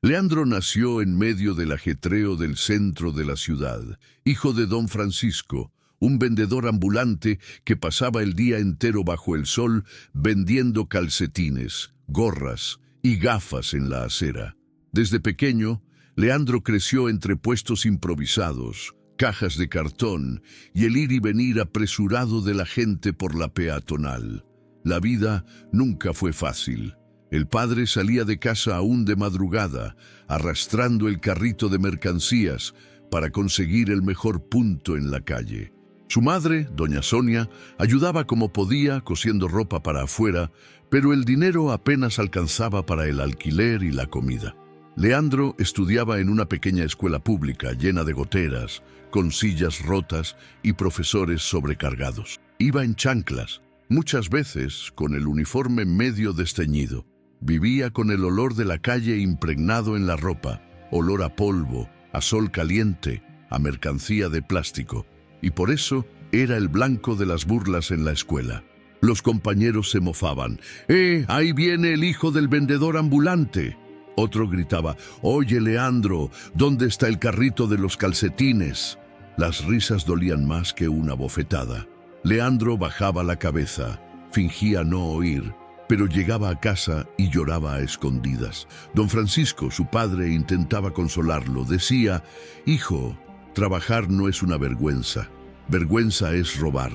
Leandro nació en medio del ajetreo del centro de la ciudad, hijo de don Francisco, un vendedor ambulante que pasaba el día entero bajo el sol vendiendo calcetines, gorras y gafas en la acera. Desde pequeño, Leandro creció entre puestos improvisados, cajas de cartón y el ir y venir apresurado de la gente por la peatonal. La vida nunca fue fácil. El padre salía de casa aún de madrugada, arrastrando el carrito de mercancías para conseguir el mejor punto en la calle. Su madre, doña Sonia, ayudaba como podía cosiendo ropa para afuera, pero el dinero apenas alcanzaba para el alquiler y la comida. Leandro estudiaba en una pequeña escuela pública llena de goteras, con sillas rotas y profesores sobrecargados. Iba en chanclas, muchas veces con el uniforme medio desteñido. Vivía con el olor de la calle impregnado en la ropa, olor a polvo, a sol caliente, a mercancía de plástico, y por eso era el blanco de las burlas en la escuela. Los compañeros se mofaban. Ahí viene el hijo del vendedor ambulante! Otro gritaba, «Oye, Leandro, ¿dónde está el carrito de los calcetines?». Las risas dolían más que una bofetada. Leandro bajaba la cabeza, fingía no oír, pero llegaba a casa y lloraba a escondidas. Don Francisco, su padre, intentaba consolarlo. Decía, «Hijo, trabajar no es una vergüenza. Vergüenza es robar».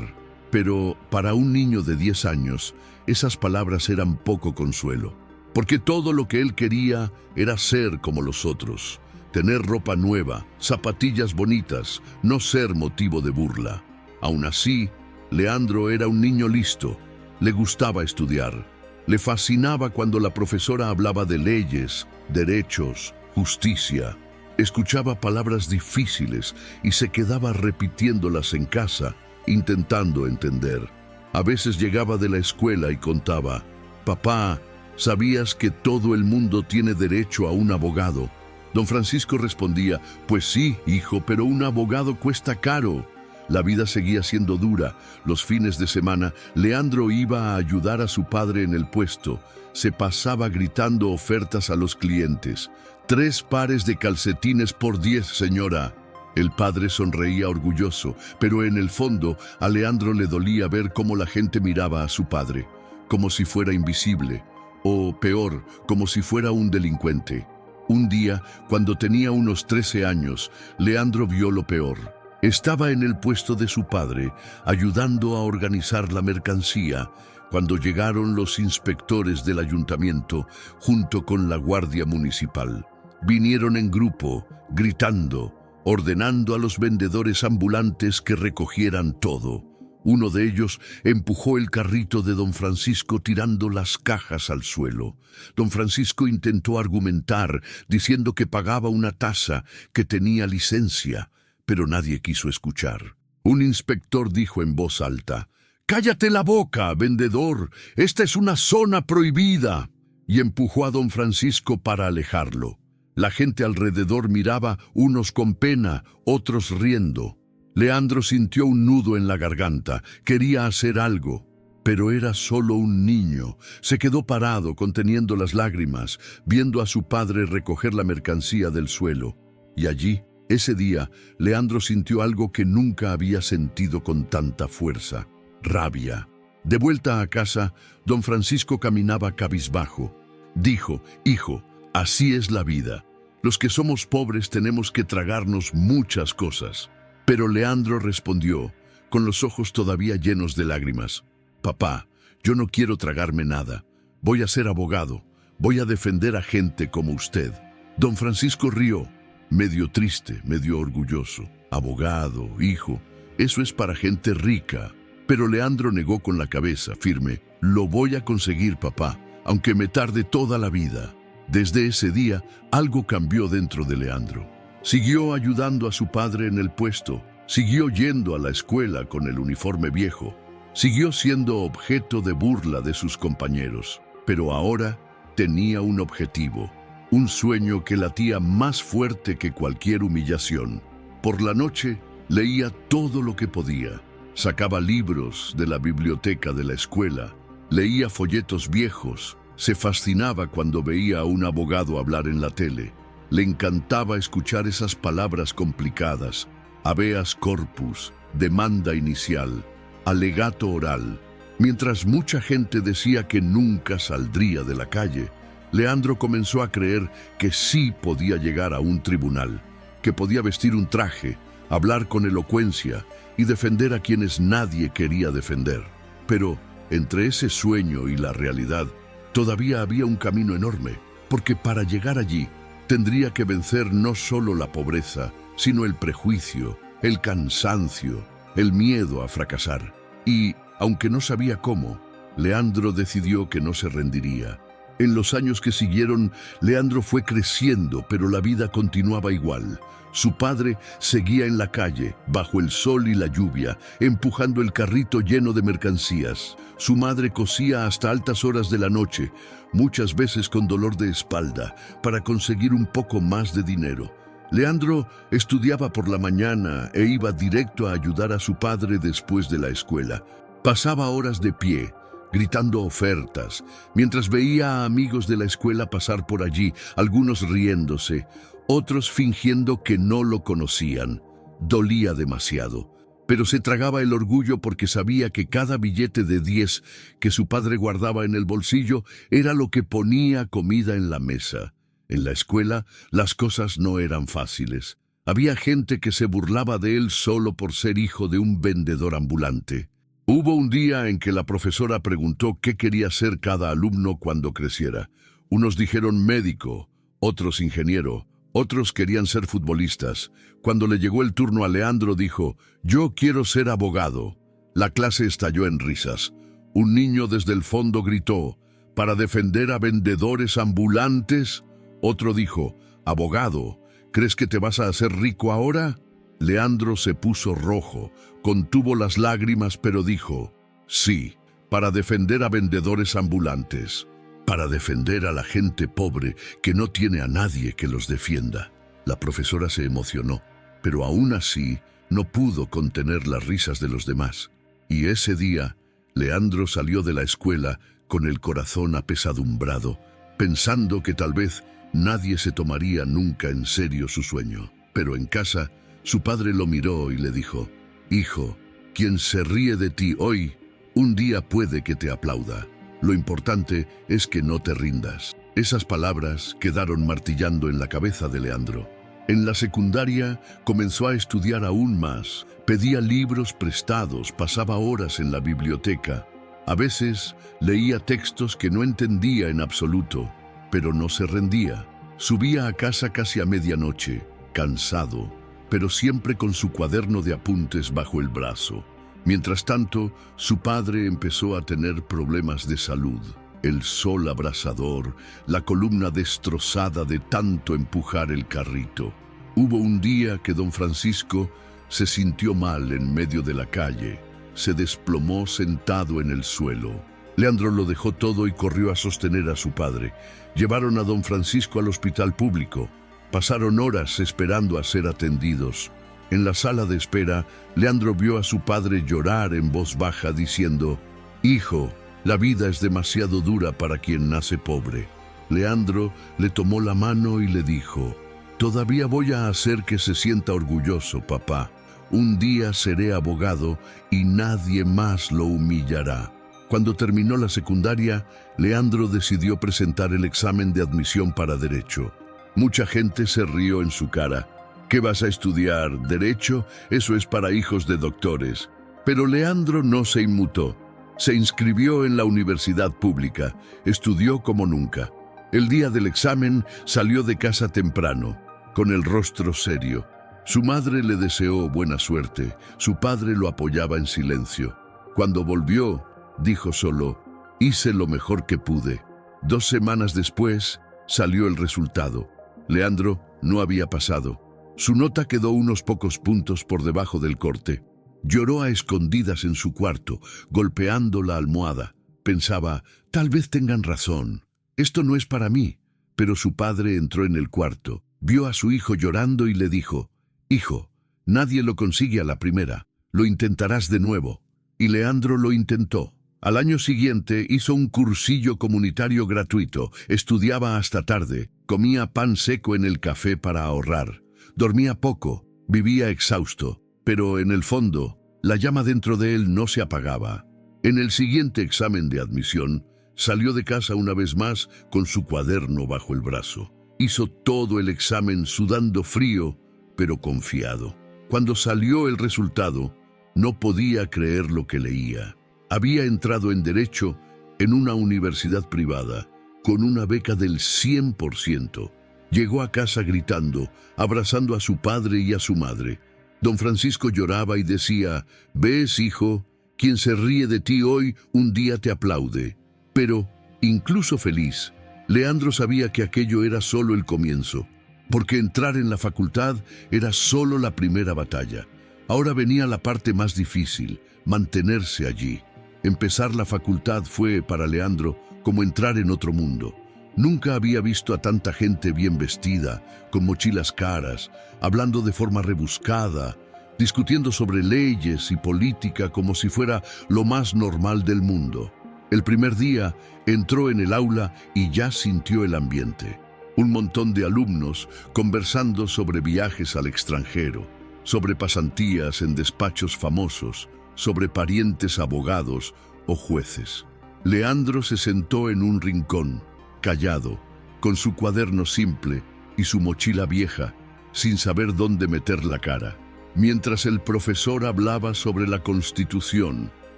Pero para un niño de 10 años, esas palabras eran poco consuelo, porque todo lo que él quería era ser como los otros, tener ropa nueva, zapatillas bonitas, no ser motivo de burla. Aún así, Leandro era un niño listo, le gustaba estudiar. Le fascinaba cuando la profesora hablaba de leyes, derechos, justicia. Escuchaba palabras difíciles y se quedaba repitiéndolas en casa, intentando entender. A veces llegaba de la escuela y contaba, «Papá, ¿sabías que todo el mundo tiene derecho a un abogado?». Don Francisco respondía, «Pues sí, hijo, pero un abogado cuesta caro». La vida seguía siendo dura. Los fines de semana, Leandro iba a ayudar a su padre en el puesto. Se pasaba gritando ofertas a los clientes. «3 pares de calcetines por 10, señora». El padre sonreía orgulloso, pero en el fondo a Leandro le dolía ver cómo la gente miraba a su padre, como si fuera invisible, o peor, como si fuera un delincuente. Un día, cuando tenía unos 13 años, Leandro vio lo peor. Estaba en el puesto de su padre, ayudando a organizar la mercancía, cuando llegaron los inspectores del ayuntamiento junto con la guardia municipal. Vinieron en grupo, gritando, ordenando a los vendedores ambulantes que recogieran todo. Uno de ellos empujó el carrito de don Francisco tirando las cajas al suelo. Don Francisco intentó argumentar, diciendo que pagaba una tasa, que tenía licencia, pero nadie quiso escuchar. Un inspector dijo en voz alta, «¡Cállate la boca, vendedor! ¡Esta es una zona prohibida!», y empujó a don Francisco para alejarlo. La gente alrededor miraba, unos con pena, otros riendo. Leandro sintió un nudo en la garganta. Quería hacer algo, pero era solo un niño. Se quedó parado, conteniendo las lágrimas, viendo a su padre recoger la mercancía del suelo. Y allí, ese día, Leandro sintió algo que nunca había sentido con tanta fuerza: rabia. De vuelta a casa, don Francisco caminaba cabizbajo. Dijo, «Hijo, así es la vida. Los que somos pobres tenemos que tragarnos muchas cosas». Pero Leandro respondió, con los ojos todavía llenos de lágrimas, «Papá, yo no quiero tragarme nada. Voy a ser abogado. Voy a defender a gente como usted». Don Francisco rió, medio triste, medio orgulloso. «Abogado, hijo, eso es para gente rica». Pero Leandro negó con la cabeza, firme, «Lo voy a conseguir, papá, aunque me tarde toda la vida». Desde ese día, algo cambió dentro de Leandro. Siguió ayudando a su padre en el puesto, siguió yendo a la escuela con el uniforme viejo, siguió siendo objeto de burla de sus compañeros, pero ahora tenía un objetivo, un sueño que latía más fuerte que cualquier humillación. Por la noche, leía todo lo que podía, sacaba libros de la biblioteca de la escuela, leía folletos viejos, se fascinaba cuando veía a un abogado hablar en la tele. Le encantaba escuchar esas palabras complicadas: habeas corpus, demanda inicial, alegato oral. Mientras mucha gente decía que nunca saldría de la calle, Leandro comenzó a creer que sí podía llegar a un tribunal, que podía vestir un traje, hablar con elocuencia y defender a quienes nadie quería defender. Pero entre ese sueño y la realidad todavía había un camino enorme, porque para llegar allí tendría que vencer no solo la pobreza, sino el prejuicio, el cansancio, el miedo a fracasar. Y, aunque no sabía cómo, Leandro decidió que no se rendiría. En los años que siguieron, Leandro fue creciendo, pero la vida continuaba igual. Su padre seguía en la calle, bajo el sol y la lluvia, empujando el carrito lleno de mercancías. Su madre cosía hasta altas horas de la noche, muchas veces con dolor de espalda, para conseguir un poco más de dinero. Leandro estudiaba por la mañana e iba directo a ayudar a su padre después de la escuela. Pasaba horas de pie, gritando ofertas, mientras veía a amigos de la escuela pasar por allí, algunos riéndose, otros fingiendo que no lo conocían. Dolía demasiado, pero se tragaba el orgullo porque sabía que cada billete de 10 que su padre guardaba en el bolsillo era lo que ponía comida en la mesa. En la escuela, las cosas no eran fáciles. Había gente que se burlaba de él solo por ser hijo de un vendedor ambulante. Hubo un día en que la profesora preguntó qué quería ser cada alumno cuando creciera. Unos dijeron médico, otros ingeniero, otros querían ser futbolistas. Cuando le llegó el turno a Leandro, dijo: «Yo quiero ser abogado». La clase estalló en risas. Un niño desde el fondo gritó: «¿Para defender a vendedores ambulantes?». Otro dijo: «Abogado, ¿crees que te vas a hacer rico ahora?». Leandro se puso rojo, contuvo las lágrimas, pero dijo: «Sí, para defender a vendedores ambulantes, para defender a la gente pobre que no tiene a nadie que los defienda». La profesora se emocionó, pero aún así no pudo contener las risas de los demás. Y ese día, Leandro salió de la escuela con el corazón apesadumbrado, pensando que tal vez nadie se tomaría nunca en serio su sueño. Pero en casa, su padre lo miró y le dijo: «Hijo, quien se ríe de ti hoy, un día puede que te aplauda. Lo importante es que no te rindas». Esas palabras quedaron martillando en la cabeza de Leandro. En la secundaria comenzó a estudiar aún más. Pedía libros prestados, pasaba horas en la biblioteca. A veces leía textos que no entendía en absoluto, pero no se rendía. Subía a casa casi a medianoche, cansado, pero siempre con su cuaderno de apuntes bajo el brazo. Mientras tanto, su padre empezó a tener problemas de salud. El sol abrasador, la columna destrozada de tanto empujar el carrito. Hubo un día que don Francisco se sintió mal en medio de la calle. Se desplomó sentado en el suelo. Leandro lo dejó todo y corrió a sostener a su padre. Llevaron a don Francisco al hospital público. Pasaron horas esperando a ser atendidos. En la sala de espera, Leandro vio a su padre llorar en voz baja diciendo: «Hijo, la vida es demasiado dura para quien nace pobre». Leandro le tomó la mano y le dijo: «Todavía voy a hacer que se sienta orgulloso, papá. Un día seré abogado y nadie más lo humillará». Cuando terminó la secundaria, Leandro decidió presentar el examen de admisión para Derecho. Mucha gente se rió en su cara. «¿Qué vas a estudiar? ¿Derecho? Eso es para hijos de doctores». Pero Leandro no se inmutó. Se inscribió en la universidad pública, estudió como nunca. El día del examen salió de casa temprano, con el rostro serio. Su madre le deseó buena suerte, su padre lo apoyaba en silencio. Cuando volvió, dijo solo: «Hice lo mejor que pude». 2 semanas después, salió el resultado. Leandro no había pasado. Su nota quedó unos pocos puntos por debajo del corte. Lloró a escondidas en su cuarto, golpeando la almohada. Pensaba: «Tal vez tengan razón. Esto no es para mí». Pero su padre entró en el cuarto, vio a su hijo llorando y le dijo: «Hijo, nadie lo consigue a la primera. Lo intentarás de nuevo». Y Leandro lo intentó. Al año siguiente hizo un cursillo comunitario gratuito, estudiaba hasta tarde, comía pan seco en el café para ahorrar, dormía poco, vivía exhausto, pero en el fondo, la llama dentro de él no se apagaba. En el siguiente examen de admisión, salió de casa una vez más con su cuaderno bajo el brazo. Hizo todo el examen sudando frío, pero confiado. Cuando salió el resultado, no podía creer lo que leía. Había entrado en Derecho en una universidad privada, con una beca del 100%. Llegó a casa gritando, abrazando a su padre y a su madre. Don Francisco lloraba y decía: «¿Ves, hijo? Quien se ríe de ti hoy, un día te aplaude». Pero, incluso feliz, Leandro sabía que aquello era solo el comienzo, porque entrar en la facultad era solo la primera batalla. Ahora venía la parte más difícil, mantenerse allí. Empezar la facultad fue, para Leandro, como entrar en otro mundo. Nunca había visto a tanta gente bien vestida, con mochilas caras, hablando de forma rebuscada, discutiendo sobre leyes y política como si fuera lo más normal del mundo. El primer día entró en el aula y ya sintió el ambiente. Un montón de alumnos conversando sobre viajes al extranjero, sobre pasantías en despachos famosos, sobre parientes abogados o jueces. Leandro se sentó en un rincón, callado, con su cuaderno simple y su mochila vieja, sin saber dónde meter la cara. Mientras el profesor hablaba sobre la Constitución,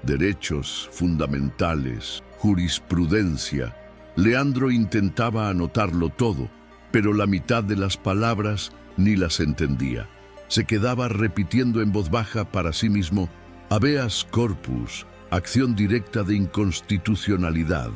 derechos fundamentales, jurisprudencia, Leandro intentaba anotarlo todo, pero la mitad de las palabras ni las entendía. Se quedaba repitiendo en voz baja para sí mismo: habeas corpus, acción directa de inconstitucionalidad.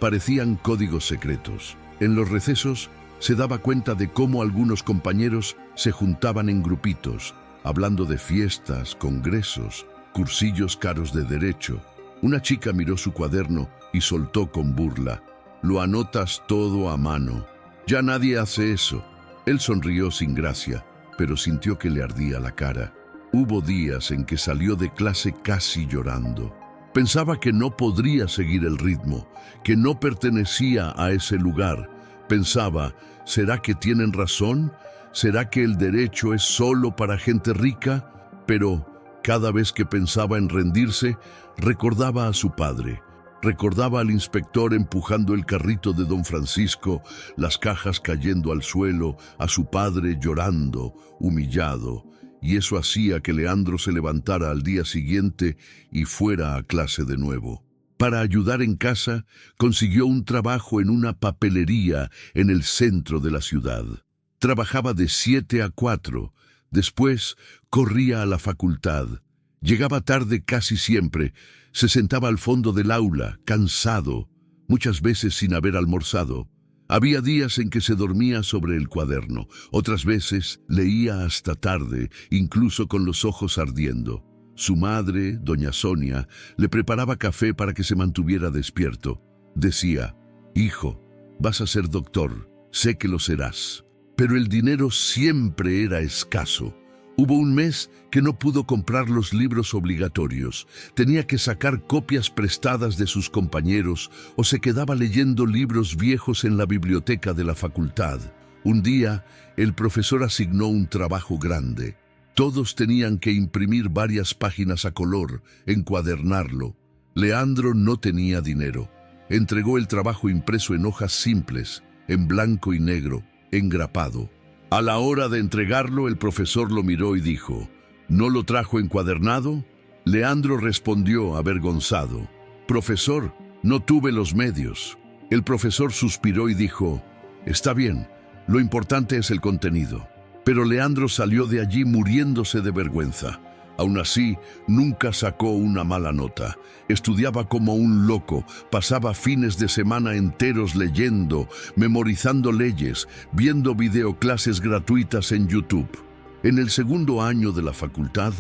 Parecían códigos secretos. En los recesos se daba cuenta de cómo algunos compañeros se juntaban en grupitos, hablando de fiestas, congresos, cursillos caros de derecho. Una chica miró su cuaderno y soltó con burla: «Lo anotas todo a mano. Ya nadie hace eso». Él sonrió sin gracia, pero sintió que le ardía la cara. Hubo días en que salió de clase casi llorando. Pensaba que no podría seguir el ritmo, que no pertenecía a ese lugar. Pensaba: ¿será que tienen razón? ¿Será que el derecho es solo para gente rica? Pero cada vez que pensaba en rendirse, recordaba a su padre. Recordaba al inspector empujando el carrito de don Francisco, las cajas cayendo al suelo, a su padre llorando, humillado. Y eso hacía que Leandro se levantara al día siguiente y fuera a clase de nuevo. Para ayudar en casa, consiguió un trabajo en una papelería en el centro de la ciudad. Trabajaba de 7 a 4. Después corría a la facultad. Llegaba tarde casi siempre. Se sentaba al fondo del aula, cansado, muchas veces sin haber almorzado. Había días en que se dormía sobre el cuaderno, otras veces leía hasta tarde, incluso con los ojos ardiendo. Su madre, doña Sonia, le preparaba café para que se mantuviera despierto. Decía: «Hijo, vas a ser doctor, sé que lo serás». Pero el dinero siempre era escaso. Hubo un mes que no pudo comprar los libros obligatorios. Tenía que sacar copias prestadas de sus compañeros o se quedaba leyendo libros viejos en la biblioteca de la facultad. Un día, el profesor asignó un trabajo grande. Todos tenían que imprimir varias páginas a color, encuadernarlo. Leandro no tenía dinero. Entregó el trabajo impreso en hojas simples, en blanco y negro, engrapado. A la hora de entregarlo, el profesor lo miró y dijo: «¿No lo trajo encuadernado?». Leandro respondió avergonzado: «Profesor, no tuve los medios». El profesor suspiró y dijo: «Está bien, lo importante es el contenido». Pero Leandro salió de allí muriéndose de vergüenza. Aún así, nunca sacó una mala nota. Estudiaba como un loco, pasaba fines de semana enteros leyendo, memorizando leyes, viendo videoclases gratuitas en YouTube. En el segundo año de la facultad,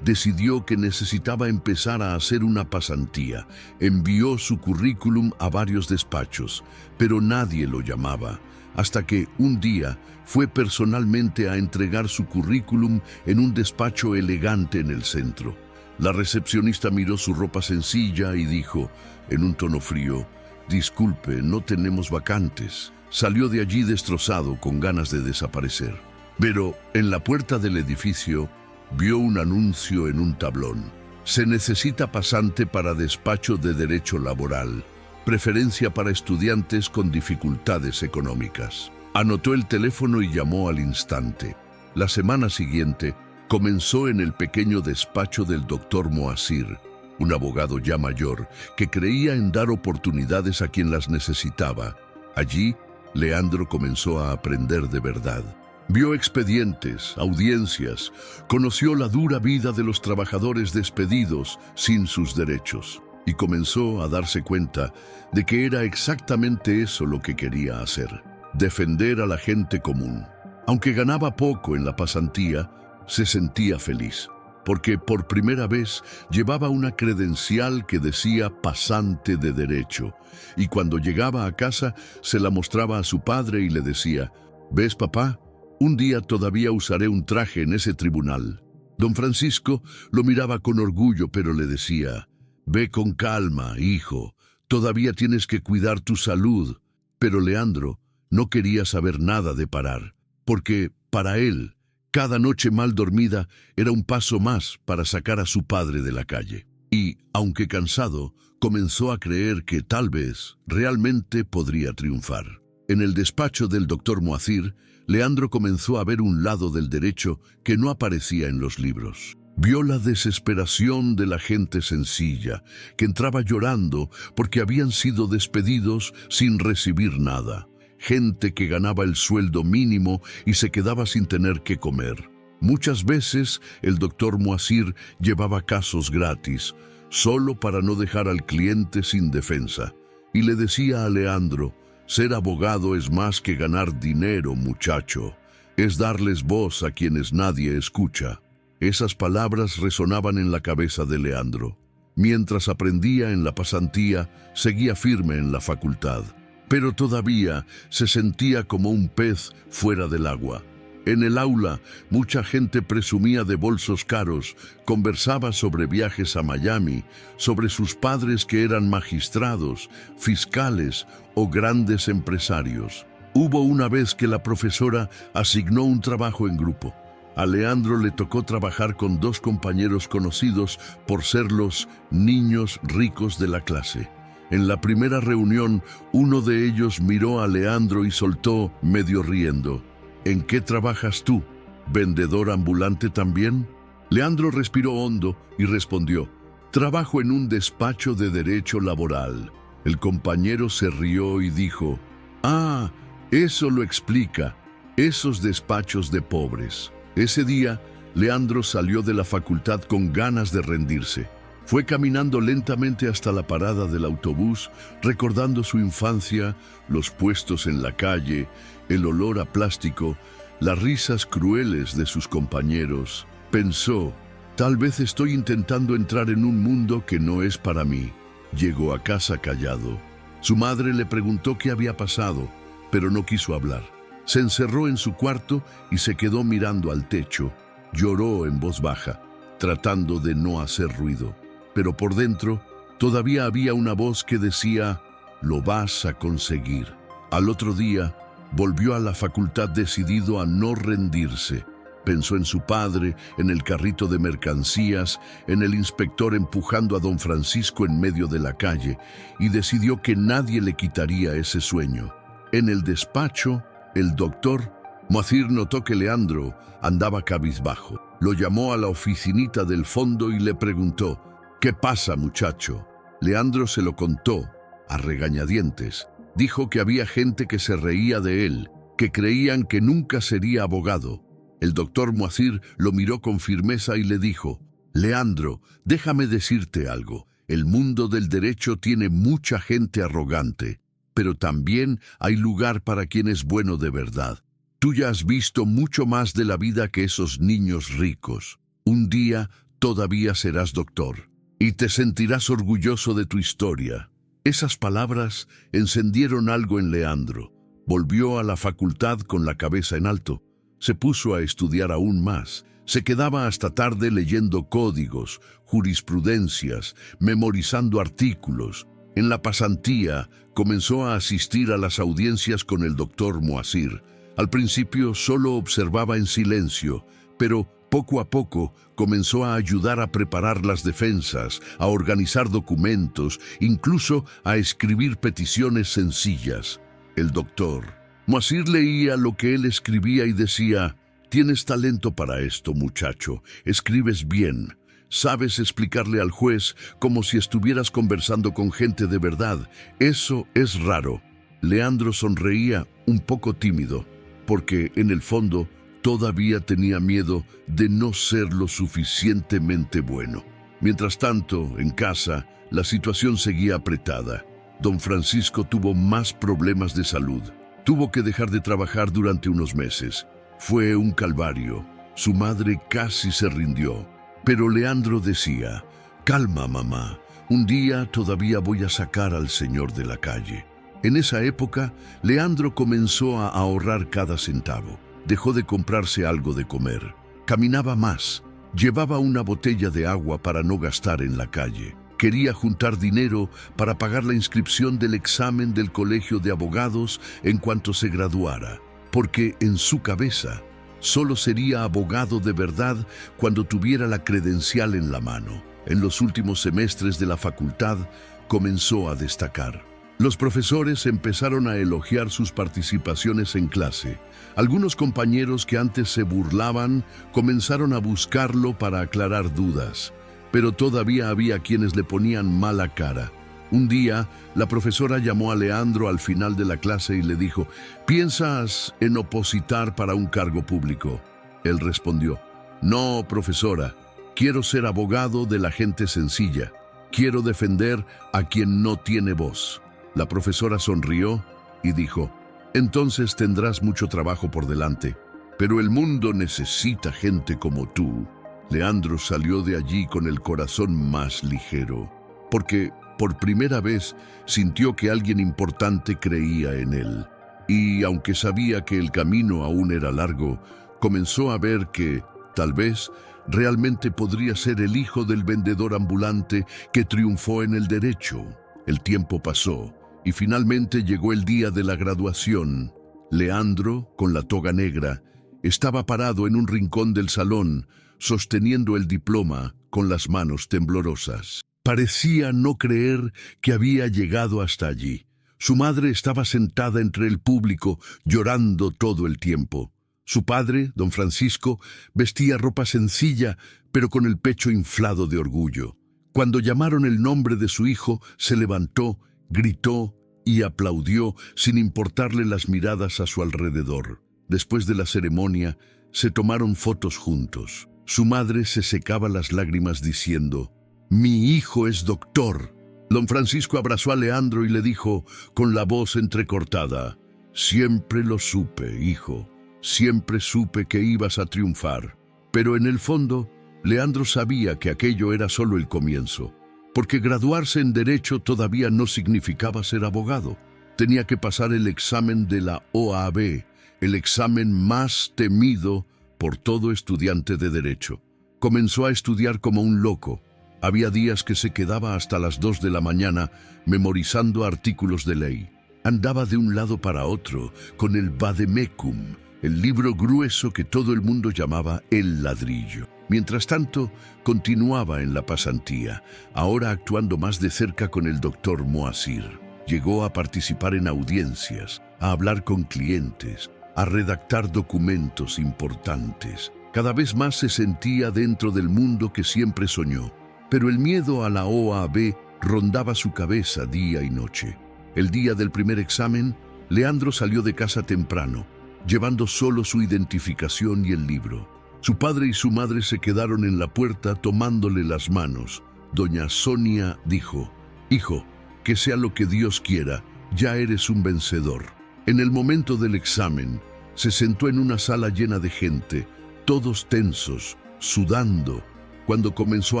decidió que necesitaba empezar a hacer una pasantía. Envió su currículum a varios despachos, pero nadie lo llamaba. Hasta que, un día, fue personalmente a entregar su currículum en un despacho elegante en el centro. La recepcionista miró su ropa sencilla y dijo, en un tono frío, «Disculpe, no tenemos vacantes». Salió de allí destrozado, con ganas de desaparecer. Pero en la puerta del edificio vio un anuncio en un tablón. Se necesita pasante para despacho de derecho laboral. Preferencia para estudiantes con dificultades económicas. Anotó el teléfono y llamó al instante. La semana siguiente comenzó en el pequeño despacho del doctor Moazir, un abogado ya mayor que creía en dar oportunidades a quien las necesitaba. Allí, Leandro comenzó a aprender de verdad. Vio expedientes, audiencias, conoció la dura vida de los trabajadores despedidos sin sus derechos y comenzó a darse cuenta de que era exactamente eso lo que quería hacer: defender a la gente común. Aunque ganaba poco en la pasantía, se sentía feliz, porque por primera vez llevaba una credencial que decía pasante de derecho, y cuando llegaba a casa se la mostraba a su padre y le decía, «¿Ves, papá? Un día todavía usaré un traje en ese tribunal». Don Francisco lo miraba con orgullo, pero le decía, «Ve con calma, hijo, todavía tienes que cuidar tu salud». Pero Leandro no quería saber nada de parar, porque para él, cada noche mal dormida era un paso más para sacar a su padre de la calle. Y, aunque cansado, comenzó a creer que tal vez realmente podría triunfar. En el despacho del doctor Moazir, Leandro comenzó a ver un lado del derecho que no aparecía en los libros. Vio la desesperación de la gente sencilla, que entraba llorando porque habían sido despedidos sin recibir nada. Gente que ganaba el sueldo mínimo y se quedaba sin tener que comer. Muchas veces el doctor Moazir llevaba casos gratis, solo para no dejar al cliente sin defensa. Y le decía a Leandro, «Ser abogado es más que ganar dinero, muchacho. Es darles voz a quienes nadie escucha». Esas palabras resonaban en la cabeza de Leandro. Mientras aprendía en la pasantía, seguía firme en la facultad. Pero todavía se sentía como un pez fuera del agua. En el aula, mucha gente presumía de bolsos caros, conversaba sobre viajes a Miami, sobre sus padres que eran magistrados, fiscales o grandes empresarios. Hubo una vez que la profesora asignó un trabajo en grupo. A Leandro le tocó trabajar con 2 compañeros conocidos por ser los niños ricos de la clase. En la primera reunión, uno de ellos miró a Leandro y soltó, medio riendo, «¿En qué trabajas tú? ¿Vendedor ambulante también?» Leandro respiró hondo y respondió, «Trabajo en un despacho de derecho laboral». El compañero se rió y dijo, «Ah, eso lo explica, esos despachos de pobres». Ese día, Leandro salió de la facultad con ganas de rendirse. Fue caminando lentamente hasta la parada del autobús, recordando su infancia, los puestos en la calle, el olor a plástico, las risas crueles de sus compañeros. Pensó, «Tal vez estoy intentando entrar en un mundo que no es para mí». Llegó a casa callado. Su madre le preguntó qué había pasado, pero no quiso hablar. Se encerró en su cuarto y se quedó mirando al techo. Lloró en voz baja, tratando de no hacer ruido. Pero por dentro todavía había una voz que decía, «Lo vas a conseguir». Al otro día, volvió a la facultad decidido a no rendirse. Pensó en su padre, en el carrito de mercancías, en el inspector empujando a don Francisco en medio de la calle, y decidió que nadie le quitaría ese sueño. En el despacho, el doctor Moazir notó que Leandro andaba cabizbajo. Lo llamó a la oficinita del fondo y le preguntó, «¿Qué pasa, muchacho?». Leandro se lo contó, a regañadientes. Dijo que había gente que se reía de él, que creían que nunca sería abogado. El doctor Moazir lo miró con firmeza y le dijo, «Leandro, déjame decirte algo. El mundo del derecho tiene mucha gente arrogante, pero también hay lugar para quien es bueno de verdad. Tú ya has visto mucho más de la vida que esos niños ricos. Un día todavía serás doctor y te sentirás orgulloso de tu historia». Esas palabras encendieron algo en Leandro. Volvió a la facultad con la cabeza en alto. se puso a estudiar aún más. Se quedaba hasta tarde leyendo códigos, jurisprudencias, memorizando artículos. En la pasantía comenzó a asistir a las audiencias con el doctor Moisir. Al principio solo observaba en silencio, pero poco a poco comenzó a ayudar a preparar las defensas, a organizar documentos, incluso a escribir peticiones sencillas. El doctor Moisir leía lo que él escribía y decía: «Tienes talento para esto, muchacho, escribes bien. Sabes explicarle al juez como si estuvieras conversando con gente de verdad. Eso es raro». Leandro sonreía un poco tímido, porque en el fondo todavía tenía miedo de no ser lo suficientemente bueno. Mientras tanto, en casa, la situación seguía apretada. Don Francisco tuvo más problemas de salud. Tuvo que dejar de trabajar durante unos meses. Fue un calvario. Su madre casi se rindió. Pero Leandro decía: «Calma, mamá. Un día todavía voy a sacar al señor de la calle». En esa época, Leandro comenzó a ahorrar cada centavo. Dejó de comprarse algo de comer. Caminaba más. Llevaba una botella de agua para no gastar en la calle. Quería juntar dinero para pagar la inscripción del examen del colegio de abogados en cuanto se graduara, porque en su cabeza solo sería abogado de verdad cuando tuviera la credencial en la mano. En los últimos semestres de la facultad comenzó a destacar. Los profesores empezaron a elogiar sus participaciones en clase. Algunos compañeros que antes se burlaban comenzaron a buscarlo para aclarar dudas, pero todavía había quienes le ponían mala cara. Un día, la profesora llamó a Leandro al final de la clase y le dijo: «¿Piensas en opositar para un cargo público?». Él respondió: «No, profesora, quiero ser abogado de la gente sencilla. Quiero defender a quien no tiene voz». La profesora sonrió y dijo: «Entonces tendrás mucho trabajo por delante, pero el mundo necesita gente como tú». Leandro salió de allí con el corazón más ligero, porque por primera vez sintió que alguien importante creía en él. Y aunque sabía que el camino aún era largo, comenzó a ver que, tal vez, realmente podría ser el hijo del vendedor ambulante que triunfó en el derecho. El tiempo pasó y finalmente llegó el día de la graduación. Leandro, con la toga negra, estaba parado en un rincón del salón, sosteniendo el diploma con las manos temblorosas. Parecía no creer que había llegado hasta allí. Su madre estaba sentada entre el público, llorando todo el tiempo. Su padre, don Francisco, vestía ropa sencilla, pero con el pecho inflado de orgullo. Cuando llamaron el nombre de su hijo, se levantó, gritó y aplaudió sin importarle las miradas a su alrededor. Después de la ceremonia, se tomaron fotos juntos. Su madre se secaba las lágrimas diciendo: «Mi hijo es doctor». Don Francisco abrazó a Leandro y le dijo, con la voz entrecortada: «Siempre lo supe, hijo. Siempre supe que ibas a triunfar». Pero en el fondo, Leandro sabía que aquello era solo el comienzo, porque graduarse en Derecho todavía no significaba ser abogado. Tenía que pasar el examen de la OAB, el examen más temido por todo estudiante de Derecho. Comenzó a estudiar como un loco. Había días que se quedaba hasta las 2 de la mañana memorizando artículos de ley. Andaba de un lado para otro con el Vademecum, el libro grueso que todo el mundo llamaba el ladrillo. Mientras tanto, continuaba en la pasantía, ahora actuando más de cerca con el doctor Moisir. Llegó a participar en audiencias, a hablar con clientes, a redactar documentos importantes. Cada vez más se sentía dentro del mundo que siempre soñó, pero el miedo a la OAB rondaba su cabeza día y noche. El día del primer examen, Leandro salió de casa temprano, llevando solo su identificación y el libro. Su padre y su madre se quedaron en la puerta tomándole las manos. Doña Sonia dijo: «Hijo, que sea lo que Dios quiera, ya eres un vencedor». En el momento del examen, se sentó en una sala llena de gente, todos tensos, sudando. Cuando comenzó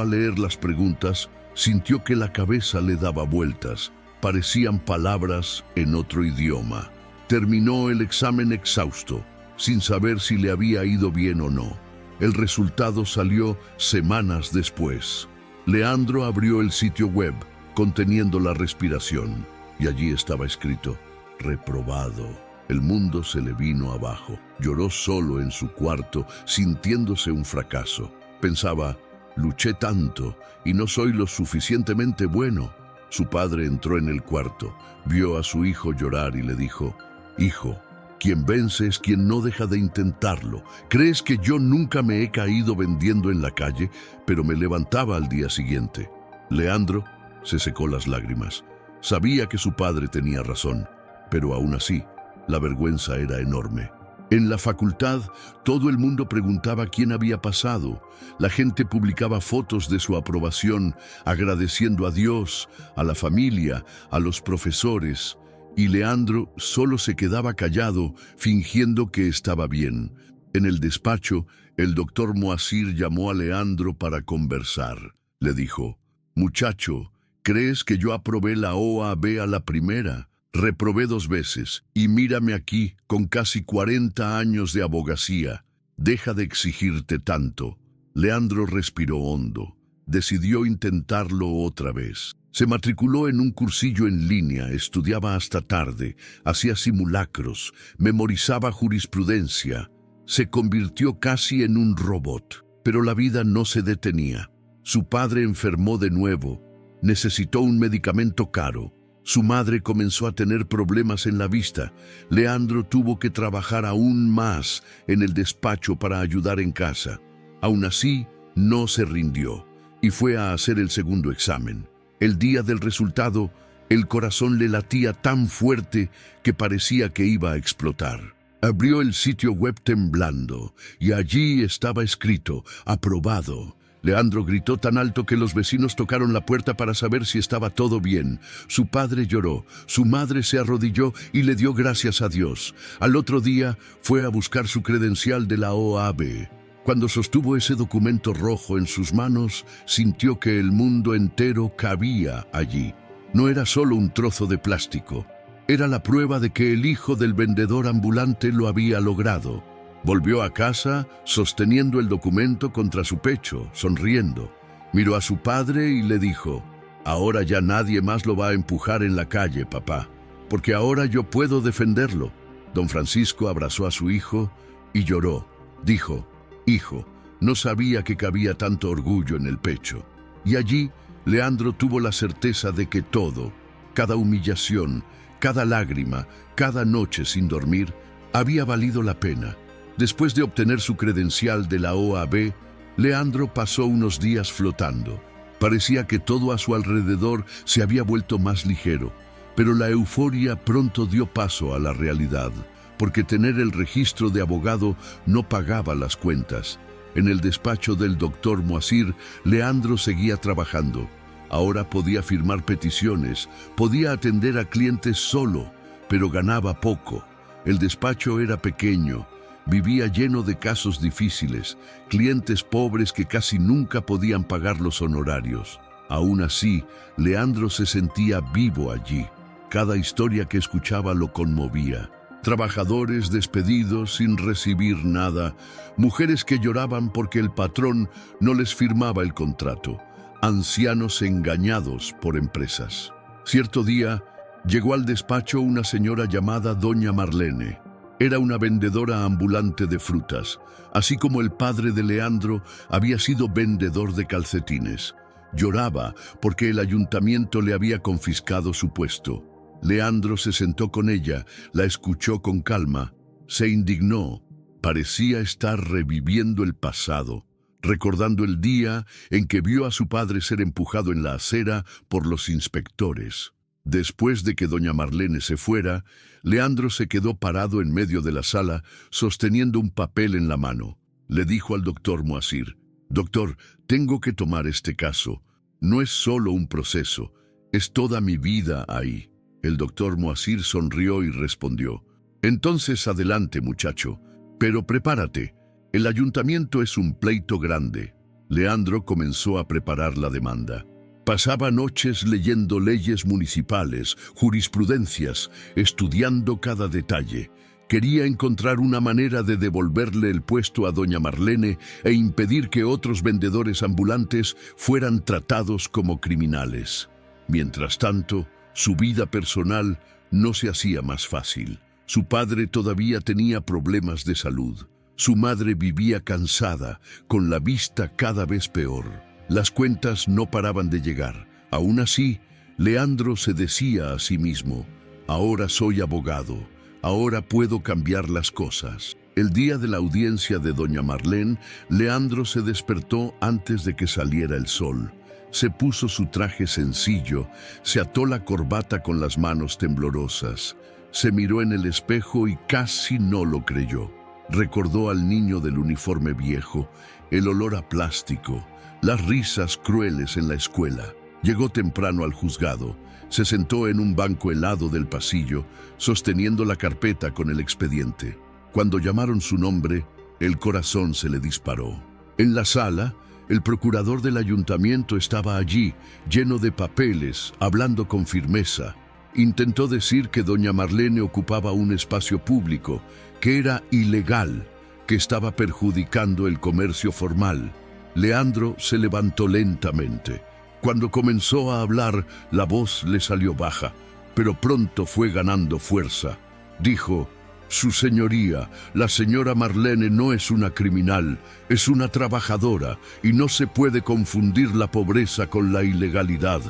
a leer las preguntas, sintió que la cabeza le daba vueltas. Parecían palabras en otro idioma. Terminó el examen exhausto. sin saber si le había ido bien o no. El resultado salió semanas después. Leandro abrió el sitio web conteniendo la respiración y allí estaba escrito: reprobado. El mundo se le vino abajo. Lloró solo en su cuarto, sintiéndose un fracaso. Pensaba: luché tanto y no soy lo suficientemente bueno. Su padre entró en el cuarto, vio a su hijo llorar y le dijo: hijo, quien vence es quien no deja de intentarlo. ¿Crees que yo nunca me he caído vendiendo en la calle, pero me levantaba al día siguiente? Leandro se secó las lágrimas. Sabía que su padre tenía razón, pero aún así, la vergüenza era enorme. En la facultad, todo el mundo preguntaba quién había pasado. La gente publicaba fotos de su aprobación, agradeciendo a Dios, a la familia, a los profesores. Y Leandro solo se quedaba callado, fingiendo que estaba bien. En el despacho, el doctor Moazir llamó a Leandro para conversar. Le dijo: muchacho, ¿crees que yo aprobé la OAB a la primera? Reprobé 2 veces, y mírame aquí, con casi 40 años de abogacía. Deja de exigirte tanto. Leandro respiró hondo. Decidió intentarlo otra vez. Se matriculó en un cursillo en línea, estudiaba hasta tarde, hacía simulacros, memorizaba jurisprudencia. Se convirtió casi en un robot, pero la vida no se detenía. Su padre enfermó de nuevo, necesitó un medicamento caro. Su madre comenzó a tener problemas en la vista. Leandro tuvo que trabajar aún más en el despacho para ayudar en casa. Aún así, no se rindió y fue a hacer el segundo examen. El día del resultado, el corazón le latía tan fuerte que parecía que iba a explotar. Abrió el sitio web temblando y allí estaba escrito: aprobado. Leandro gritó tan alto que los vecinos tocaron la puerta para saber si estaba todo bien. Su padre lloró, su madre se arrodilló y le dio gracias a Dios. Al otro día fue a buscar su credencial de la OAB. Cuando sostuvo ese documento rojo en sus manos, sintió que el mundo entero cabía allí. No era solo un trozo de plástico, era la prueba de que el hijo del vendedor ambulante lo había logrado. Volvió a casa sosteniendo el documento contra su pecho, sonriendo. Miró a su padre y le dijo: ahora ya nadie más lo va a empujar en la calle, papá, porque ahora yo puedo defenderlo. Don Francisco abrazó a su hijo y lloró. Dijo: hijo, no sabía que cabía tanto orgullo en el pecho. Y allí, Leandro tuvo la certeza de que todo, cada humillación, cada lágrima, cada noche sin dormir, había valido la pena. Después de obtener su credencial de la OAB, Leandro pasó unos días flotando. Parecía que todo a su alrededor se había vuelto más ligero, pero la euforia pronto dio paso a la realidad, porque tener el registro de abogado no pagaba las cuentas. En el despacho del doctor Moazir, Leandro seguía trabajando. Ahora podía firmar peticiones, podía atender a clientes solo, pero ganaba poco. El despacho era pequeño, vivía lleno de casos difíciles, clientes pobres que casi nunca podían pagar los honorarios. Aún así, Leandro se sentía vivo allí. Cada historia que escuchaba lo conmovía. Trabajadores despedidos sin recibir nada, mujeres que lloraban porque el patrón no les firmaba el contrato, ancianos engañados por empresas. Cierto día, llegó al despacho una señora llamada Doña Marlene. Era una vendedora ambulante de frutas, así como el padre de Leandro había sido vendedor de calcetines. Lloraba porque el ayuntamiento le había confiscado su puesto. Leandro se sentó con ella, la escuchó con calma, se indignó. Parecía estar reviviendo el pasado, recordando el día en que vio a su padre ser empujado en la acera por los inspectores. Después de que doña Marlene se fuera, Leandro se quedó parado en medio de la sala, sosteniendo un papel en la mano. Le dijo al doctor Moazir: «Doctor, tengo que tomar este caso. No es solo un proceso, es toda mi vida ahí». El doctor Moazir sonrió y respondió: «Entonces adelante, muchacho, pero prepárate. El ayuntamiento es un pleito grande». Leandro comenzó a preparar la demanda. Pasaba noches leyendo leyes municipales, jurisprudencias, estudiando cada detalle. Quería encontrar una manera de devolverle el puesto a doña Marlene e impedir que otros vendedores ambulantes fueran tratados como criminales. Mientras tanto, su vida personal no se hacía más fácil. Su padre todavía tenía problemas de salud. Su madre vivía cansada, con la vista cada vez peor. Las cuentas no paraban de llegar. Aún así, Leandro se decía a sí mismo: ahora soy abogado, ahora puedo cambiar las cosas. El día de la audiencia de doña Marlene, Leandro se despertó antes de que saliera el sol. Se puso su traje sencillo, se ató la corbata con las manos temblorosas. Se miró en el espejo y casi no lo creyó. Recordó al niño del uniforme viejo, el olor a plástico, las risas crueles en la escuela. Llegó temprano al juzgado. Se sentó en un banco helado del pasillo, sosteniendo la carpeta con el expediente. Cuando llamaron su nombre, el corazón se le disparó. En la sala, el procurador del ayuntamiento estaba allí, lleno de papeles, hablando con firmeza. Intentó decir que doña Marlene ocupaba un espacio público, que era ilegal, que estaba perjudicando el comercio formal. Leandro se levantó lentamente. Cuando comenzó a hablar, la voz le salió baja, pero pronto fue ganando fuerza. Dijo: Su señoría, la señora Marlene no es una criminal, es una trabajadora, y no se puede confundir la pobreza con la ilegalidad.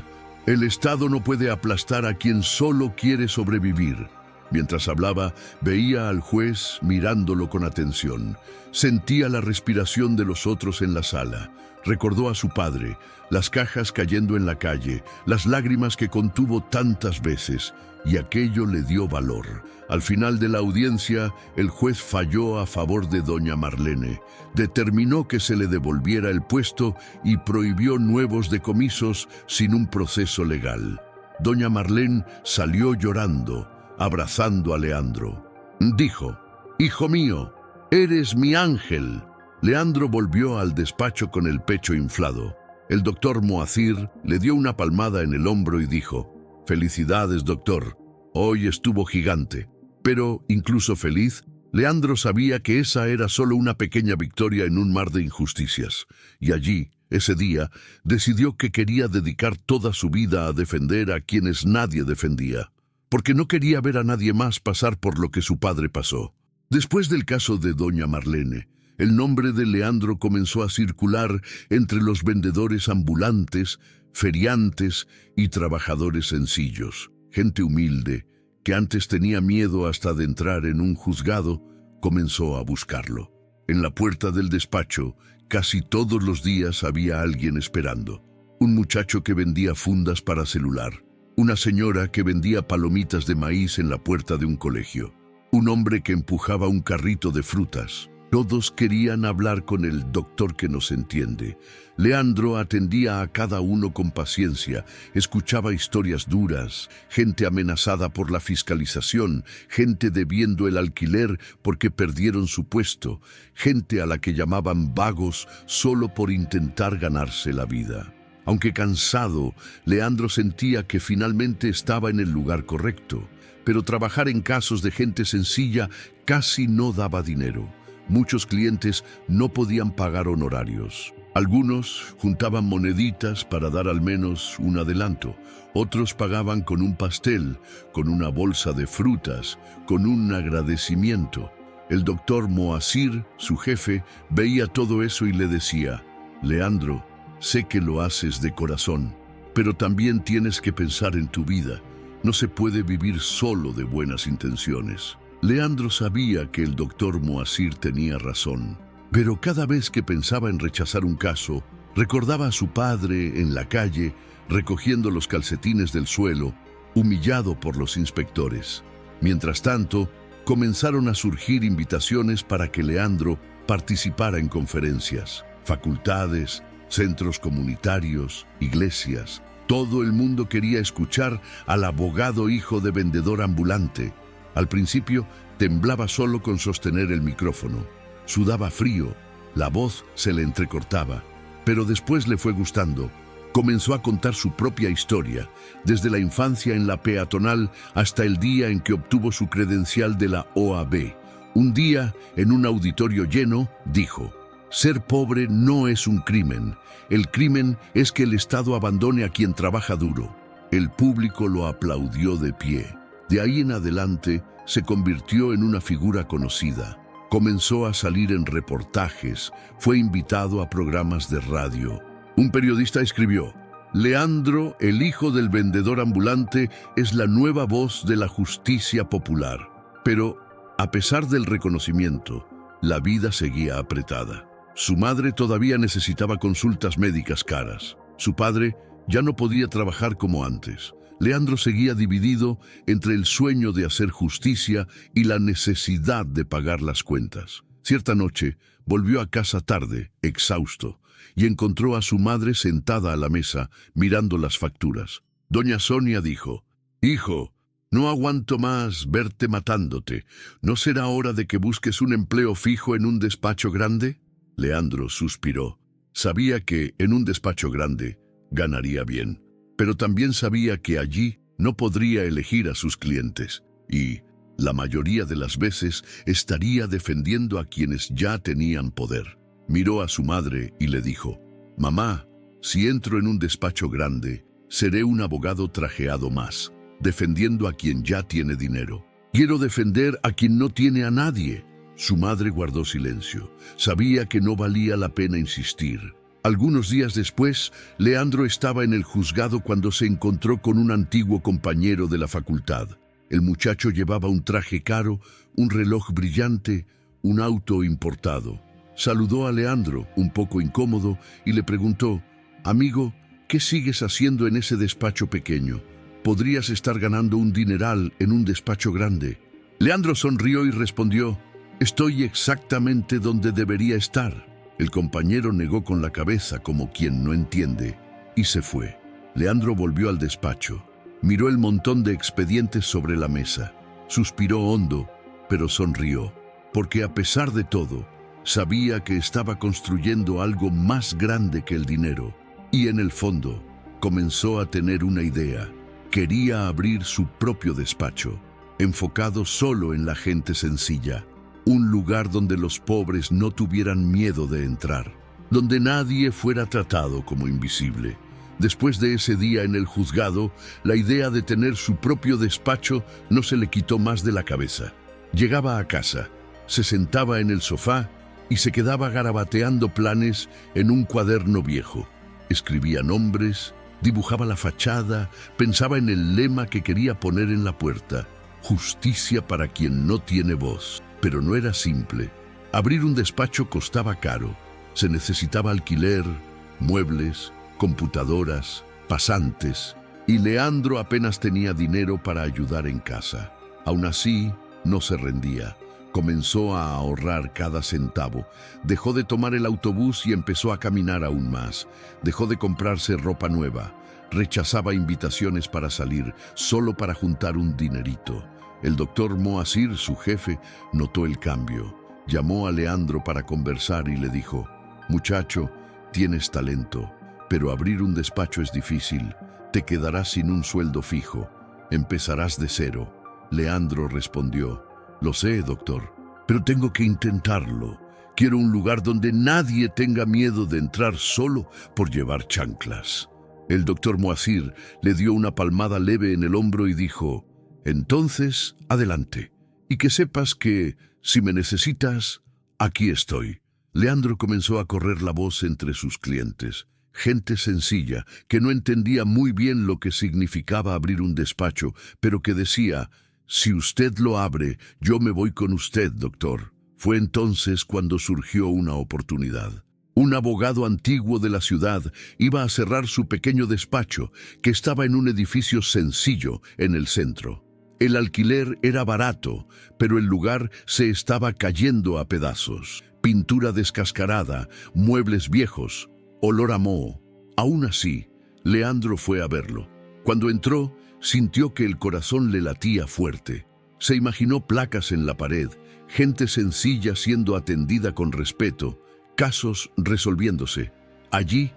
El Estado no puede aplastar a quien solo quiere sobrevivir. Mientras hablaba, veía al juez mirándolo con atención. Sentía la respiración de los otros en la sala. Recordó a su padre, las cajas cayendo en la calle, las lágrimas que contuvo tantas veces, y aquello le dio valor. Al final de la audiencia, el juez falló a favor de doña Marlene. Determinó que se le devolviera el puesto y prohibió nuevos decomisos sin un proceso legal. Doña Marlene salió llorando, abrazando a Leandro. Dijo: «Hijo mío, eres mi ángel». Leandro volvió al despacho con el pecho inflado. El doctor Moacir le dio una palmada en el hombro y dijo: «Felicidades, doctor. Hoy estuvo gigante». Pero, incluso feliz, Leandro sabía que esa era solo una pequeña victoria en un mar de injusticias. Y allí, ese día, decidió que quería dedicar toda su vida a defender a quienes nadie defendía, porque no quería ver a nadie más pasar por lo que su padre pasó. Después del caso de doña Marlene, el nombre de Leandro comenzó a circular entre los vendedores ambulantes, feriantes y trabajadores sencillos. Gente humilde, que antes tenía miedo hasta de entrar en un juzgado, comenzó a buscarlo. En la puerta del despacho, casi todos los días había alguien esperando. Un muchacho que vendía fundas para celular, una señora que vendía palomitas de maíz en la puerta de un colegio, un hombre que empujaba un carrito de frutas. Todos querían hablar con el doctor que nos entiende. Leandro atendía a cada uno con paciencia, escuchaba historias duras, gente amenazada por la fiscalización, gente debiendo el alquiler porque perdieron su puesto, gente a la que llamaban vagos solo por intentar ganarse la vida. Aunque cansado, Leandro sentía que finalmente estaba en el lugar correcto, pero trabajar en casos de gente sencilla casi no daba dinero. Muchos clientes no podían pagar honorarios. Algunos juntaban moneditas para dar al menos un adelanto. Otros pagaban con un pastel, con una bolsa de frutas, con un agradecimiento. El doctor Moacir, su jefe, veía todo eso y le decía: «Leandro, sé que lo haces de corazón, pero también tienes que pensar en tu vida. No se puede vivir solo de buenas intenciones». Leandro sabía que el doctor Moacir tenía razón, pero cada vez que pensaba en rechazar un caso, recordaba a su padre en la calle, recogiendo los calcetines del suelo, humillado por los inspectores. Mientras tanto, comenzaron a surgir invitaciones para que Leandro participara en conferencias, facultades, centros comunitarios, iglesias. Todo el mundo quería escuchar al abogado hijo de vendedor ambulante. Al principio, temblaba solo con sostener el micrófono. Sudaba frío, la voz se le entrecortaba, pero después le fue gustando. Comenzó a contar su propia historia, desde la infancia en la peatonal hasta el día en que obtuvo su credencial de la OAB. Un día, en un auditorio lleno, dijo: «Ser pobre no es un crimen. El crimen es que el Estado abandone a quien trabaja duro». El público lo aplaudió de pie. De ahí en adelante, se convirtió en una figura conocida. Comenzó a salir en reportajes, fue invitado a programas de radio. Un periodista escribió: «Leandro, el hijo del vendedor ambulante, es la nueva voz de la justicia popular». Pero, a pesar del reconocimiento, la vida seguía apretada. Su madre todavía necesitaba consultas médicas caras. Su padre ya no podía trabajar como antes. Leandro seguía dividido entre el sueño de hacer justicia y la necesidad de pagar las cuentas. Cierta noche, volvió a casa tarde, exhausto, y encontró a su madre sentada a la mesa, mirando las facturas. Doña Sonia dijo: «Hijo, no aguanto más verte matándote. ¿No será hora de que busques un empleo fijo en un despacho grande?» Leandro suspiró. Sabía que, en un despacho grande, ganaría bien, pero también sabía que allí no podría elegir a sus clientes, y, la mayoría de las veces, estaría defendiendo a quienes ya tenían poder. Miró a su madre y le dijo: «Mamá, si entro en un despacho grande, seré un abogado trajeado más, defendiendo a quien ya tiene dinero. Quiero defender a quien no tiene a nadie». Su madre guardó silencio. Sabía que no valía la pena insistir. Algunos días después, Leandro estaba en el juzgado cuando se encontró con un antiguo compañero de la facultad. El muchacho llevaba un traje caro, un reloj brillante, un auto importado. Saludó a Leandro, un poco incómodo, y le preguntó: «Amigo, ¿qué sigues haciendo en ese despacho pequeño? Podrías estar ganando un dineral en un despacho grande». Leandro sonrió y respondió: «Estoy exactamente donde debería estar». El compañero negó con la cabeza como quien no entiende y se fue. Leandro volvió al despacho. Miró el montón de expedientes sobre la mesa. Suspiró hondo, pero sonrió, porque a pesar de todo, sabía que estaba construyendo algo más grande que el dinero. Y en el fondo, comenzó a tener una idea. Quería abrir su propio despacho, enfocado solo en la gente sencilla. Un lugar donde los pobres no tuvieran miedo de entrar, donde nadie fuera tratado como invisible. Después de ese día en el juzgado, la idea de tener su propio despacho no se le quitó más de la cabeza. Llegaba a casa, se sentaba en el sofá y se quedaba garabateando planes en un cuaderno viejo. Escribía nombres, dibujaba la fachada, pensaba en el lema que quería poner en la puerta: «Justicia para quien no tiene voz». Pero no era simple. Abrir un despacho costaba caro. Se necesitaba alquiler, muebles, computadoras, pasantes, y Leandro apenas tenía dinero para ayudar en casa. Aún así, no se rendía. Comenzó a ahorrar cada centavo. Dejó de tomar el autobús y empezó a caminar aún más. Dejó de comprarse ropa nueva. Rechazaba invitaciones para salir, solo para juntar un dinerito. El doctor Moazir, su jefe, notó el cambio. Llamó a Leandro para conversar y le dijo: «Muchacho, tienes talento, pero abrir un despacho es difícil. Te quedarás sin un sueldo fijo. Empezarás de cero». Leandro respondió: «Lo sé, doctor, pero tengo que intentarlo. Quiero un lugar donde nadie tenga miedo de entrar solo por llevar chanclas». El doctor Moazir le dio una palmada leve en el hombro y dijo: «Entonces, adelante. Y que sepas que, si me necesitas, aquí estoy». Leandro comenzó a correr la voz entre sus clientes. Gente sencilla, que no entendía muy bien lo que significaba abrir un despacho, pero que decía: «Si usted lo abre, yo me voy con usted, doctor». Fue entonces cuando surgió una oportunidad. Un abogado antiguo de la ciudad iba a cerrar su pequeño despacho, que estaba en un edificio sencillo en el centro. El alquiler era barato, pero el lugar se estaba cayendo a pedazos. Pintura descascarada, muebles viejos, olor a moho. Aún así, Leandro fue a verlo. Cuando entró, sintió que el corazón le latía fuerte. Se imaginó placas en la pared, gente sencilla siendo atendida con respeto, casos resolviéndose. Allí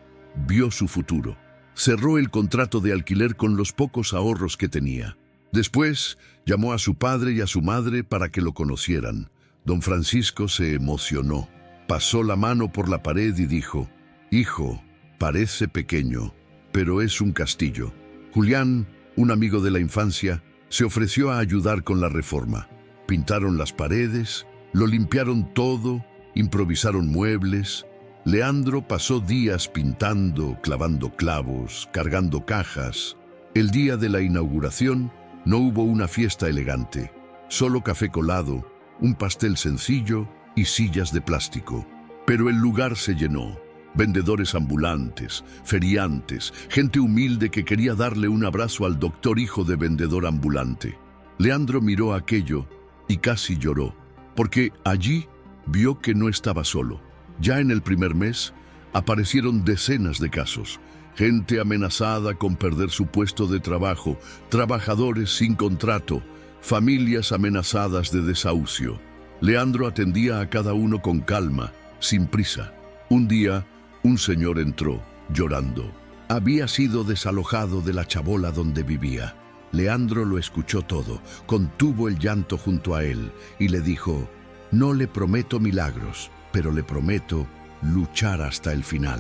vio su futuro. cerró el contrato de alquiler con los pocos ahorros que tenía. Después llamó a su padre y a su madre para que lo conocieran. Don Francisco se emocionó. Pasó la mano por la pared y dijo: «Hijo, parece pequeño, pero es un castillo». Julián, un amigo de la infancia, se ofreció a ayudar con la reforma. Pintaron las paredes, lo limpiaron todo, improvisaron muebles. Leandro pasó días pintando, clavando clavos, cargando cajas. El día de la inauguración no hubo una fiesta elegante, solo café colado, un pastel sencillo y sillas de plástico. Pero el lugar se llenó. Vendedores ambulantes, feriantes, gente humilde que quería darle un abrazo al doctor hijo de vendedor ambulante. Leandro miró aquello y casi lloró, porque allí vio que no estaba solo. Ya en el primer mes aparecieron decenas de casos. Gente amenazada con perder su puesto de trabajo, trabajadores sin contrato, familias amenazadas de desahucio. Leandro atendía a cada uno con calma, sin prisa. Un día, un señor entró, llorando. Había sido desalojado de la chabola donde vivía. Leandro lo escuchó todo, contuvo el llanto junto a él y le dijo: «No le prometo milagros, pero le prometo luchar hasta el final».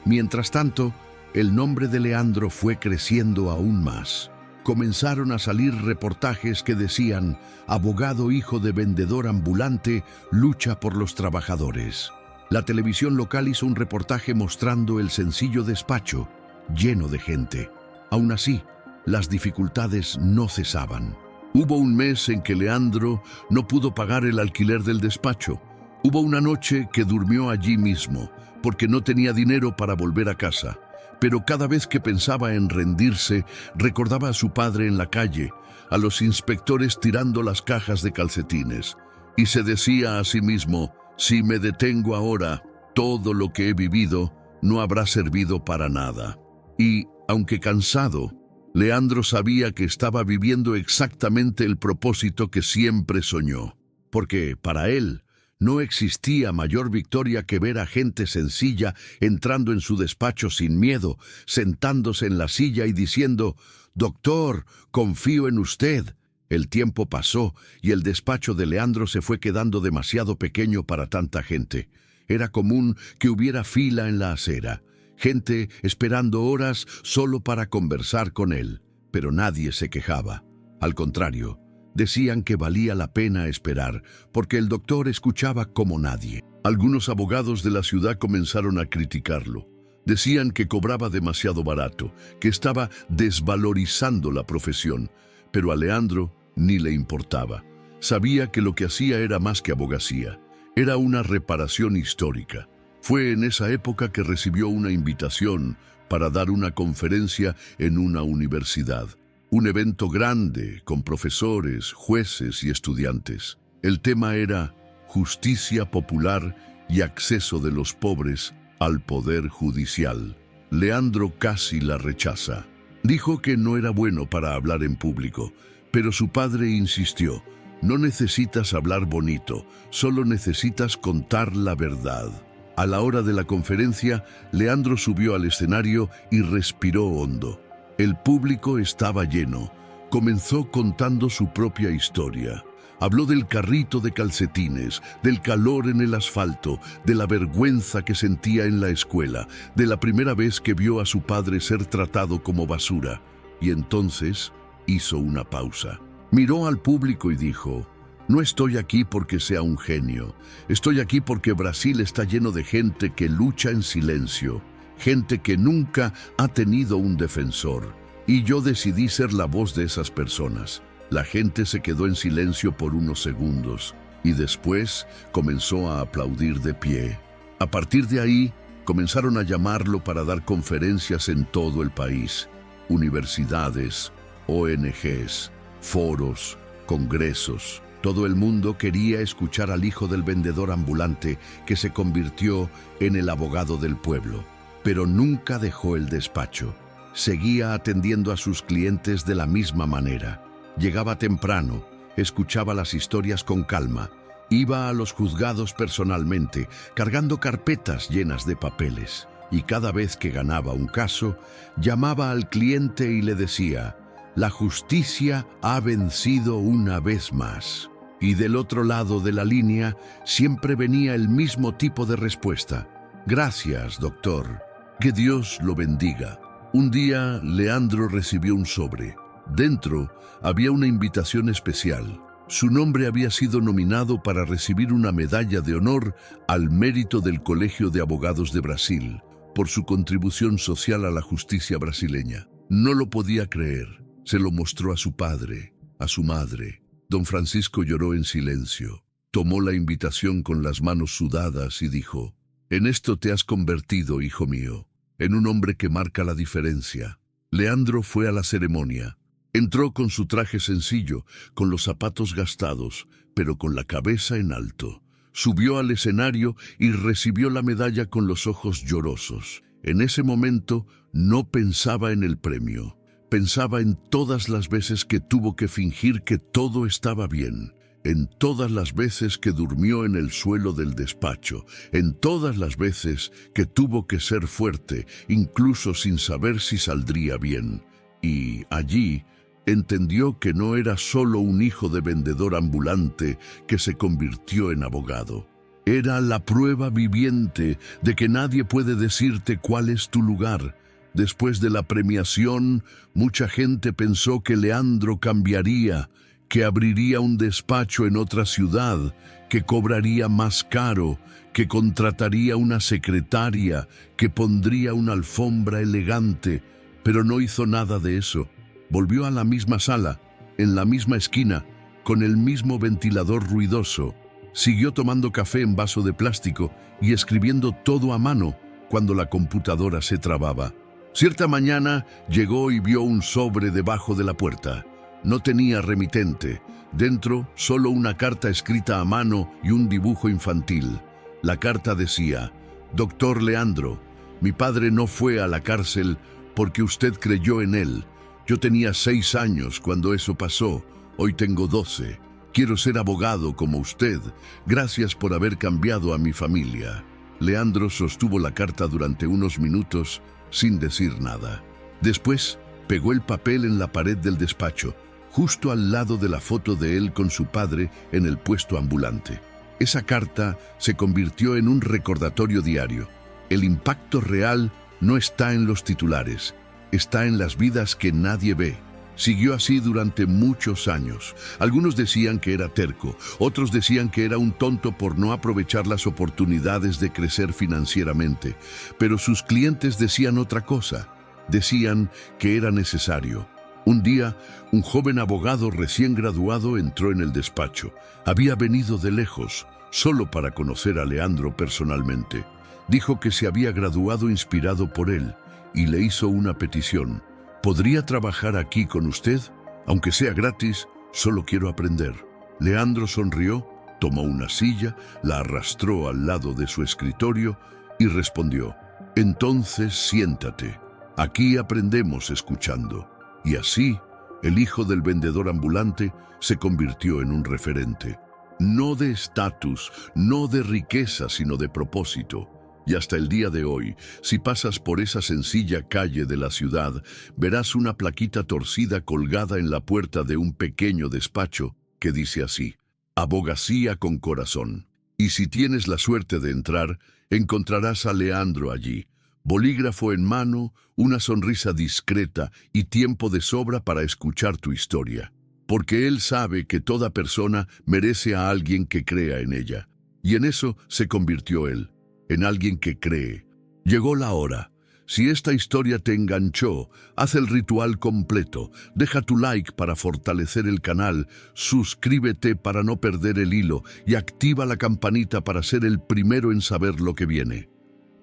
Mientras tanto, el nombre de Leandro fue creciendo aún más. Comenzaron a salir reportajes que decían: «Abogado hijo de vendedor ambulante lucha por los trabajadores». La televisión local hizo un reportaje mostrando el sencillo despacho, lleno de gente. Aún así, las dificultades no cesaban. Hubo un mes en que Leandro no pudo pagar el alquiler del despacho. Hubo una noche que durmió allí mismo, porque no tenía dinero para volver a casa. Pero cada vez que pensaba en rendirse, recordaba a su padre en la calle, a los inspectores tirando las cajas de calcetines, y se decía a sí mismo: «Si me detengo ahora, todo lo que he vivido no habrá servido para nada». Y, aunque cansado, Leandro sabía que estaba viviendo exactamente el propósito que siempre soñó, porque para él no existía mayor victoria que ver a gente sencilla entrando en su despacho sin miedo, sentándose en la silla y diciendo: «Doctor, confío en usted». El tiempo pasó y el despacho de Leandro se fue quedando demasiado pequeño para tanta gente. Era común que hubiera fila en la acera, gente esperando horas solo para conversar con él, pero nadie se quejaba. Al contrario, decían que valía la pena esperar, porque el doctor escuchaba como nadie. Algunos abogados de la ciudad comenzaron a criticarlo. Decían que cobraba demasiado barato, que estaba desvalorizando la profesión, pero a Leandro ni le importaba. Sabía que lo que hacía era más que abogacía, era una reparación histórica. Fue en esa época que recibió una invitación para dar una conferencia en una universidad. Un evento grande con profesores, jueces y estudiantes. El tema era justicia popular y acceso de los pobres al poder judicial. Leandro casi la rechaza. Dijo que no era bueno para hablar en público, pero su padre insistió: «No necesitas hablar bonito, solo necesitas contar la verdad». A la hora de la conferencia, Leandro subió al escenario y respiró hondo. El público estaba lleno. Comenzó contando su propia historia. Habló del carrito de calcetines, del calor en el asfalto, de la vergüenza que sentía en la escuela, de la primera vez que vio a su padre ser tratado como basura. Y entonces hizo una pausa. Miró al público y dijo: «No estoy aquí porque sea un genio. Estoy aquí porque Brasil está lleno de gente que lucha en silencio, gente que nunca ha tenido un defensor. Y yo decidí ser la voz de esas personas». La gente se quedó en silencio por unos segundos y después comenzó a aplaudir de pie. A partir de ahí, comenzaron a llamarlo para dar conferencias en todo el país. Universidades, ONGs, foros, congresos. Todo el mundo quería escuchar al hijo del vendedor ambulante que se convirtió en el abogado del pueblo. Pero nunca dejó el despacho. Seguía atendiendo a sus clientes de la misma manera. Llegaba temprano, escuchaba las historias con calma, iba a los juzgados personalmente, cargando carpetas llenas de papeles. y cada vez que ganaba un caso, llamaba al cliente y le decía: «La justicia ha vencido una vez más». Y del otro lado de la línea siempre venía el mismo tipo de respuesta: «Gracias, doctor. Que Dios lo bendiga». Un día, Leandro recibió un sobre. Dentro había una invitación especial. Su nombre había sido nominado para recibir una medalla de honor al mérito del Colegio de Abogados de Brasil por su contribución social a la justicia brasileña. No lo podía creer. Se lo mostró a su padre, a su madre. Don Francisco lloró en silencio. Tomó la invitación con las manos sudadas y dijo: «En esto te has convertido, hijo mío, en un hombre que marca la diferencia». Leandro fue a la ceremonia. Entró con su traje sencillo, con los zapatos gastados, pero con la cabeza en alto. Subió al escenario y recibió la medalla con los ojos llorosos. En ese momento no pensaba en el premio. Pensaba en todas las veces que tuvo que fingir que todo estaba bien, en todas las veces que durmió en el suelo del despacho, en todas las veces que tuvo que ser fuerte, incluso sin saber si saldría bien. Y allí entendió que no era solo un hijo de vendedor ambulante que se convirtió en abogado. Era la prueba viviente de que nadie puede decirte cuál es tu lugar. Después de la premiación, mucha gente pensó que Leandro cambiaría, que abriría un despacho en otra ciudad, que cobraría más caro, que contrataría una secretaria, que pondría una alfombra elegante, pero no hizo nada de eso. Volvió a la misma sala, en la misma esquina, con el mismo ventilador ruidoso. Siguió tomando café en vaso de plástico y escribiendo todo a mano cuando la computadora se trababa. Cierta mañana llegó y vio un sobre debajo de la puerta. No tenía remitente. Dentro, solo una carta escrita a mano y un dibujo infantil. La carta decía: «Doctor Leandro, mi padre no fue a la cárcel porque usted creyó en él. Yo tenía 6 años cuando eso pasó. Hoy tengo 12. Quiero ser abogado como usted. Gracias por haber cambiado a mi familia». Leandro sostuvo la carta durante unos minutos sin decir nada. Después, pegó el papel en la pared del despacho, justo al lado de la foto de él con su padre en el puesto ambulante. Esa carta se convirtió en un recordatorio diario. El impacto real no está en los titulares, está en las vidas que nadie ve. Siguió así durante muchos años. Algunos decían que era terco, otros decían que era un tonto por no aprovechar las oportunidades de crecer financieramente. Pero sus clientes decían otra cosa. Decían que era necesario. Un día, un joven abogado recién graduado entró en el despacho. Había venido de lejos, solo para conocer a Leandro personalmente. Dijo que se había graduado inspirado por él y le hizo una petición: «¿Podría trabajar aquí con usted? Aunque sea gratis, solo quiero aprender». Leandro sonrió, tomó una silla, la arrastró al lado de su escritorio y respondió: «Entonces siéntate. Aquí aprendemos escuchando». Y así, el hijo del vendedor ambulante se convirtió en un referente. No de estatus, no de riqueza, sino de propósito. Y hasta el día de hoy, si pasas por esa sencilla calle de la ciudad, verás una plaquita torcida colgada en la puerta de un pequeño despacho que dice así: «Abogacía con corazón». Y si tienes la suerte de entrar, encontrarás a Leandro allí, bolígrafo en mano, una sonrisa discreta y tiempo de sobra para escuchar tu historia. Porque él sabe que toda persona merece a alguien que crea en ella. Y en eso se convirtió él, en alguien que cree. Llegó la hora. Si esta historia te enganchó, haz el ritual completo. Deja tu like para fortalecer el canal, suscríbete para no perder el hilo y activa la campanita para ser el primero en saber lo que viene.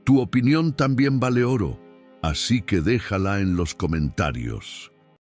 Tu opinión también vale oro, así que déjala en los comentarios.